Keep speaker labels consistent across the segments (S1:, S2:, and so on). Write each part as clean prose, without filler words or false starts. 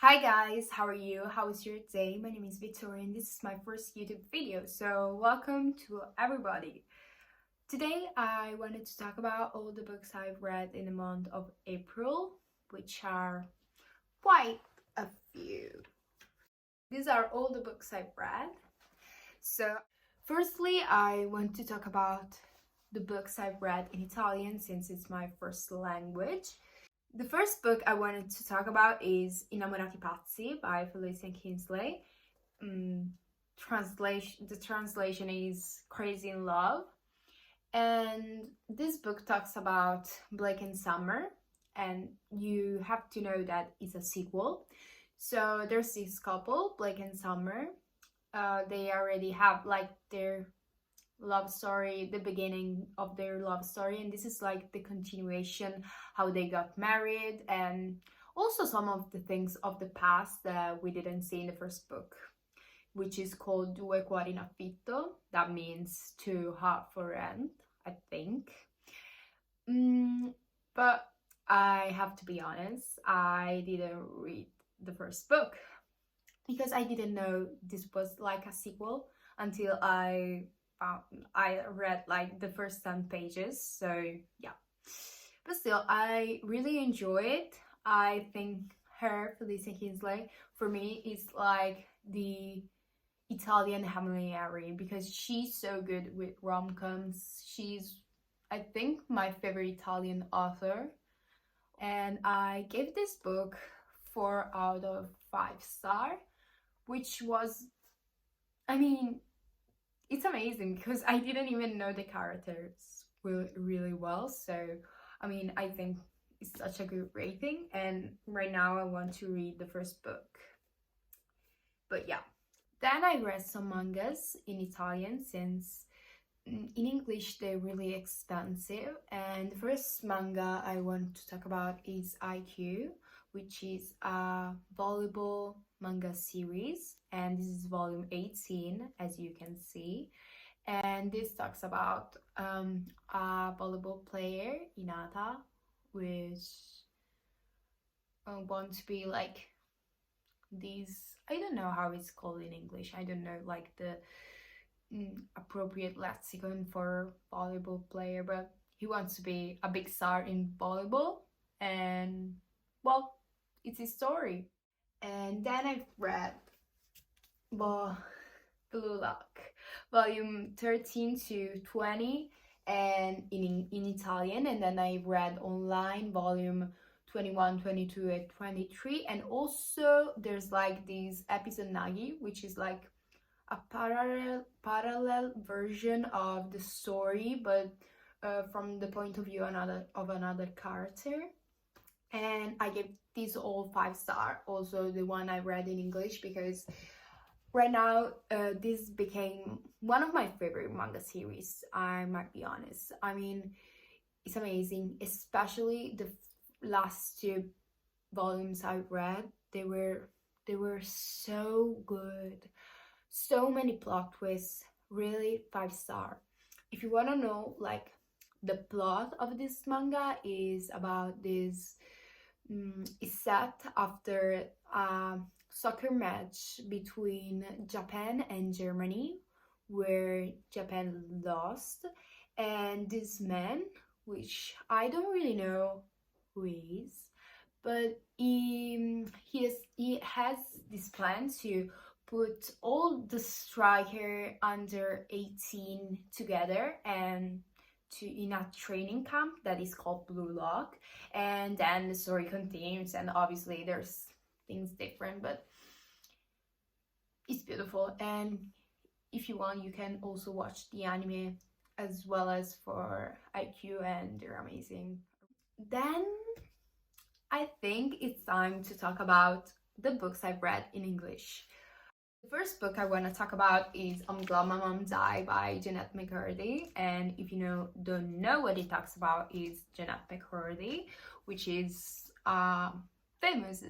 S1: Hi guys, how are you? How is your day? My name is Victoria and this is my first YouTube video, so welcome to everybody. Today I wanted to talk about all the books I've read in the month of April, which are quite a few. These are all the books I've read. So, firstly, I want to talk about the books I've read in Italian since it's my first language. The first book I wanted to talk about is Innamorati Pazzi by Felicia Kingsley. The translation is Crazy in Love. And this book talks about Blake and Summer, and you have to know that it's a sequel. So there's this couple, Blake and Summer. They already have like their love story, the beginning of their love story, and this is like the continuation, how they got married, and also some of the things of the past that we didn't see in the first book, which is called Due Cuori in Affitto. That means Two Heart for Rent, I think. But I have to be honest, I didn't read the first book because I didn't know this was like a sequel until I read like the first 10 pages. So yeah, but still I really enjoy it. I think Felicia Kingsley, for me is like the Italian Hermione because she's so good with rom-coms. She's, I think, my favorite Italian author, and I gave this book 4 out of 5 star, which was, I mean, it's amazing because I didn't even know the characters really well. So, I mean, I think it's such a good rating, and right now I want to read the first book. But yeah, then I read some mangas in Italian since in English they're really expensive. And the first manga I want to talk about is IQ, which is a volleyball manga series, and this is volume 18, as you can see. And this talks about a volleyball player, Inata, which want to be like these, I don't know how it's called in English, I don't know like the appropriate lexicon for volleyball player, but he wants to be a big star in volleyball, and well, it's his story. And then I've read, well, Blue Lock, volume 13 to 20, and in Italian, and then I read online volume 21, 22, and 23. And also there's like this episode Nagi, which is like a parallel version of the story, but from the point of view of another character. And I gave these all 5 star, also the one I read in English, because right now this became one of my favorite manga series, I might be honest. I mean, it's amazing, especially the last 2 volumes I read. They were so good, so many plot twists, really 5 star. If you want to know, like, the plot of this manga is about this, is set after a soccer match between Japan and Germany, where Japan lost, and this man, which I don't really know who he is, but he has this plan to put all the striker under 18 together and to in a training camp that is called Blue Lock. And then the story continues, and obviously there's things different, but it's beautiful. And if you want, you can also watch the anime as well as for IQ, and they're amazing. Then I think it's time to talk about the books I've read in English. The first book I want to talk about is I'm Glad My Mom Died by Jeanette McCurdy. And if you don't know what it talks about, is Jeanette McCurdy, which is a famous,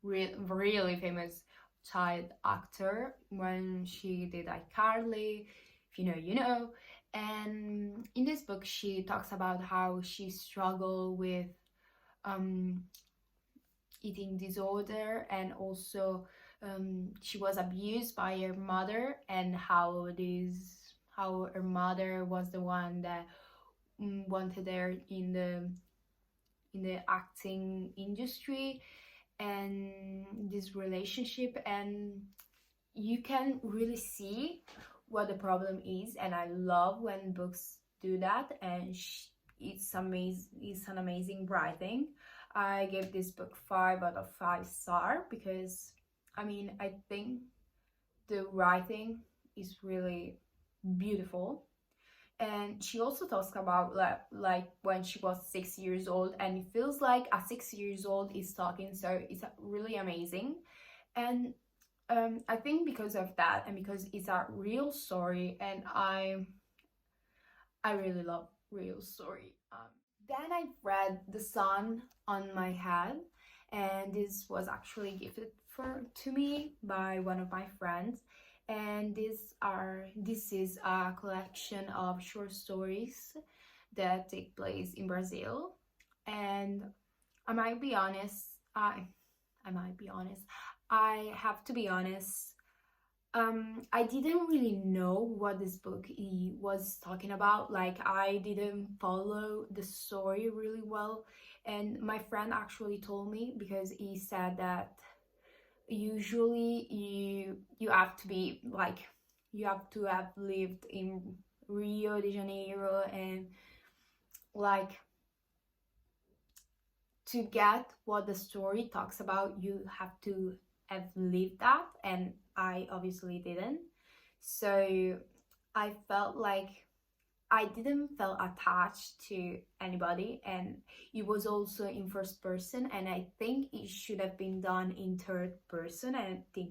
S1: really famous child actor. When she did iCarly, if you know, you know. And in this book, she talks about how she struggled with eating disorder, and also she was abused by her mother, and how her mother was the one that wanted her in the acting industry, and this relationship. And you can really see what the problem is, and I love when books do that. And it's amazing, it's an amazing writing. I gave this book 5 out of 5 star because I mean, I think the writing is really beautiful. And she also talks about like when she was 6 years old, and it feels like a 6 years old is talking, so it's really amazing. And I think because of that, and because it's a real story, and I really love real story. Then I read The Sun on My Head, and this was actually gifted to me by one of my friends. And this is a collection of short stories that take place in Brazil. And I might be honest, I might be honest. I have to be honest. I didn't really know what this book was talking about. Like, I didn't follow the story really well, and my friend actually told me, because he said that usually you have to be like, you have to have lived in Rio de Janeiro, and like, to get what the story talks about, you have to have lived that, and I obviously didn't. So I felt like I didn't feel attached to anybody, and it was also in first person, and I think it should have been done in third person, and I think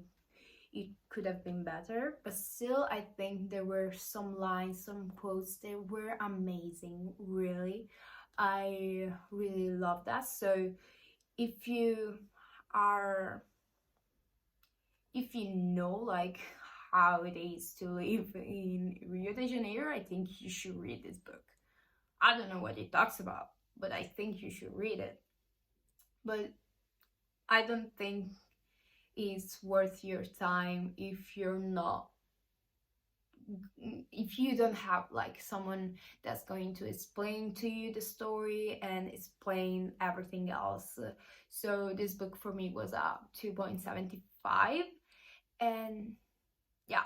S1: it could have been better. But still, I think there were some lines, some quotes that were amazing, really. I really love that. So if you are, if you know like how it is to live in Rio de Janeiro, I think you should read this book. I don't know what it talks about, but I think you should read it. But I don't think it's worth your time if you're not, if you don't have like someone that's going to explain to you the story and explain everything else. So this book for me was a 2.75, and yeah,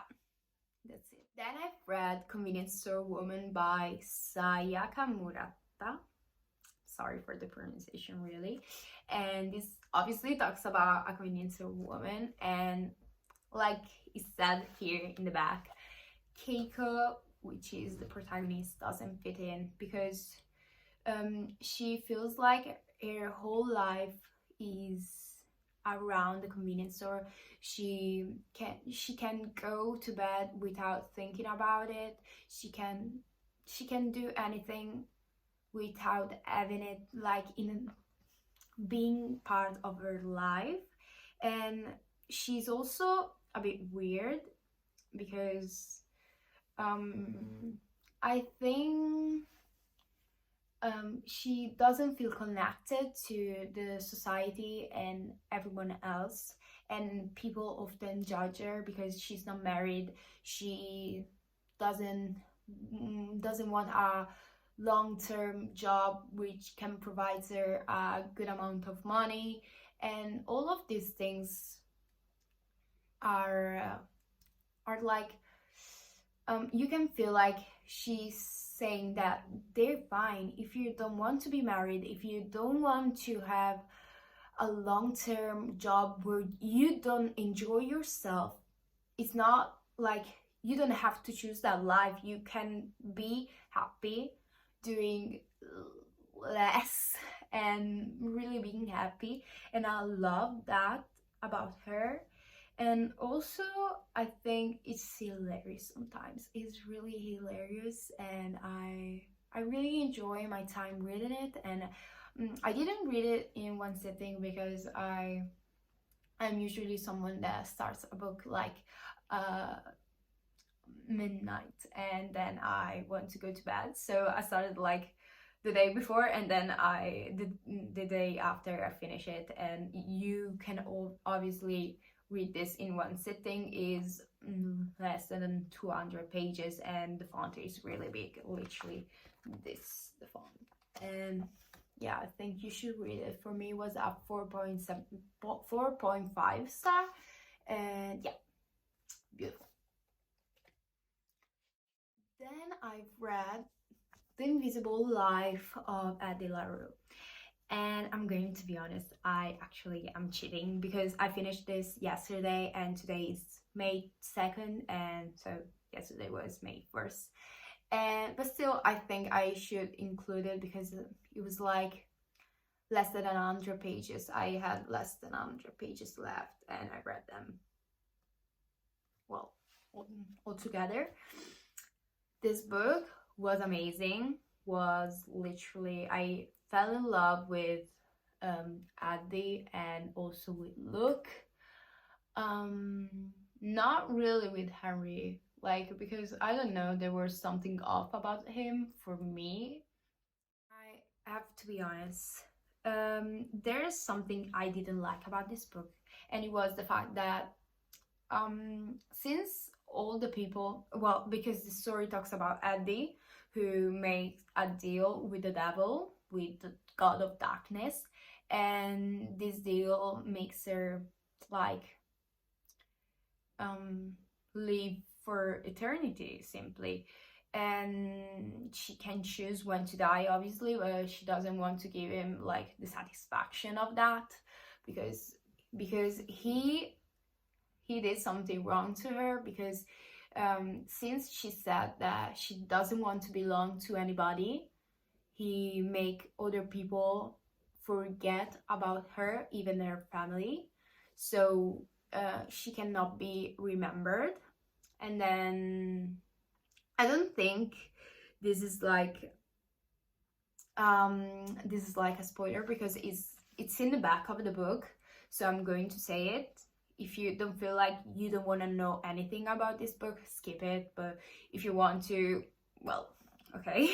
S1: that's it. Then I've read Convenience Store Woman by Sayaka Murata. Sorry for the pronunciation, really. And this obviously talks about a convenience store woman, and like it said here in the back, Keiko, which is the protagonist, doesn't fit in because she feels like her whole life is around the convenience store. She can go to bed without thinking about it. She can do anything without having it like in being part of her life. And she's also a bit weird because I think she doesn't feel connected to the society and everyone else, and people often judge her because she's not married. She doesn't doesn't want a long-term job which can provide her a good amount of money, and all of these things are like you can feel like she's saying that they're fine if you don't want to be married, if you don't want to have a long-term job where you don't enjoy yourself. It's not like you don't have to choose that life. You can be happy doing less and really being happy, and I love that about her. And also, I think it's hilarious sometimes. It's really hilarious, and I really enjoy my time reading it. And I didn't read it in one sitting because I'm usually someone that starts a book like midnight, and then I want to go to bed. So I started like the day before, and then the day after I finish it. And you can obviously read this in one sitting. Is less than 200 pages, and the font is really big, literally this the font. And yeah, I think you should read it. For me, it was a 4.5 star, and yeah, beautiful. Then I've read The Invisible Life of Addie LaRue. And I'm going to be honest, I actually am cheating because I finished this yesterday and today is May 2nd, and so yesterday was May 1st. But still, I think I should include it because it was like less than 100 pages. I had less than 100 pages left and I read them, well, all together. This book was amazing, was literally, I fell in love with Addie and also with Luke. Not really with Henry, like, because I don't know, there was something off about him for me. I have to be honest. There is something I didn't like about this book, and it was the fact that since all the people, well, because the story talks about Addie, who makes a deal with the devil, with the god of darkness, and this deal makes her like live for eternity simply, and she can choose when to die, obviously, but she doesn't want to give him like the satisfaction of that, because he did something wrong to her, because since she said that she doesn't want to belong to anybody, he make other people forget about her, even their family, so she cannot be remembered. And then I don't think this is like a spoiler because it's in the back of the book, so I'm going to say it. If you don't feel like you don't want to know anything about this book, skip it, but if you want to, well, okay.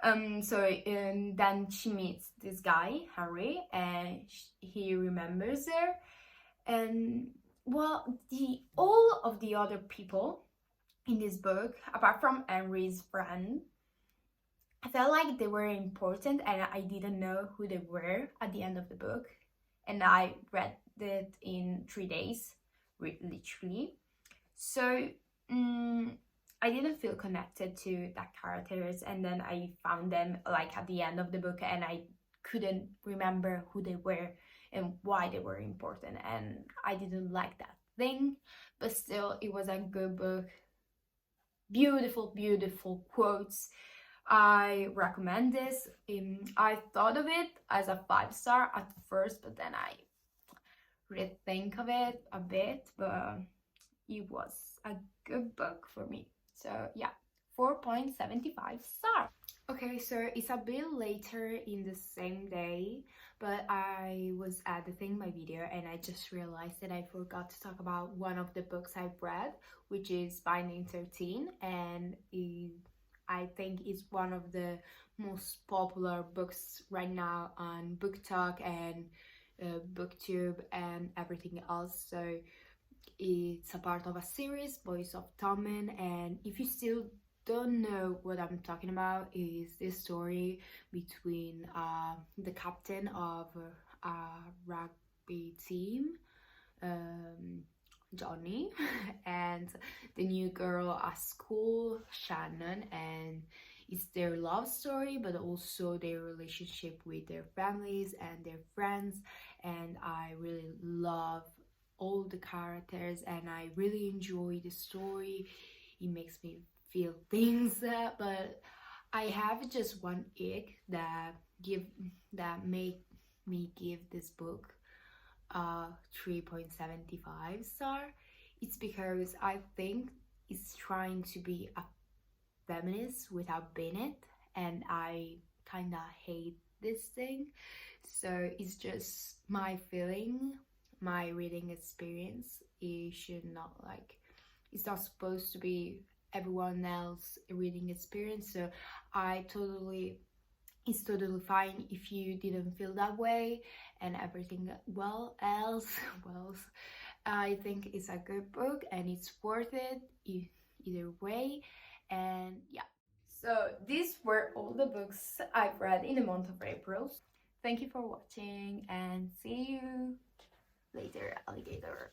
S1: Then she meets this guy, Harry, and he remembers her. And well, all of the other people in this book, apart from Henry's friend, I felt like they were important and I didn't know who they were at the end of the book. And I read it in 3 days, literally. So I didn't feel connected to that characters, and then I found them like at the end of the book and I couldn't remember who they were and why they were important, and I didn't like that thing. But still, it was a good book. Beautiful, beautiful quotes. I recommend this. I thought of it as a 5-star at first, but then I rethink of it a bit, but it was a good book for me. So yeah, 4.75 star. Okay, so it's a bit later in the same day, but I was editing my video and I just realized that I forgot to talk about one of the books I've read, which is Binding 13, and I think it's one of the most popular books right now on BookTok and BookTube and everything else. So it's a part of a series, Boys of Tommen, and if you still don't know what I'm talking about, is this story between the captain of a rugby team, Johnny, and the new girl at school, Shannon, and it's their love story, but also their relationship with their families and their friends. And I really love all the characters and I really enjoy the story. It makes me feel things, but I have just one ick that make me give this book 3.75 star. It's because I think it's trying to be a feminist without being it, and I kind of hate this thing. So it's just my feeling, my reading experience. It should not like, it's not supposed to be everyone else reading experience. So I totally It's totally fine if you didn't feel that way, and everything well else well, I think it's a good book and it's worth it either way. And yeah, so these were all the books I've read in the month of April. Thank you for watching and see you later, alligator.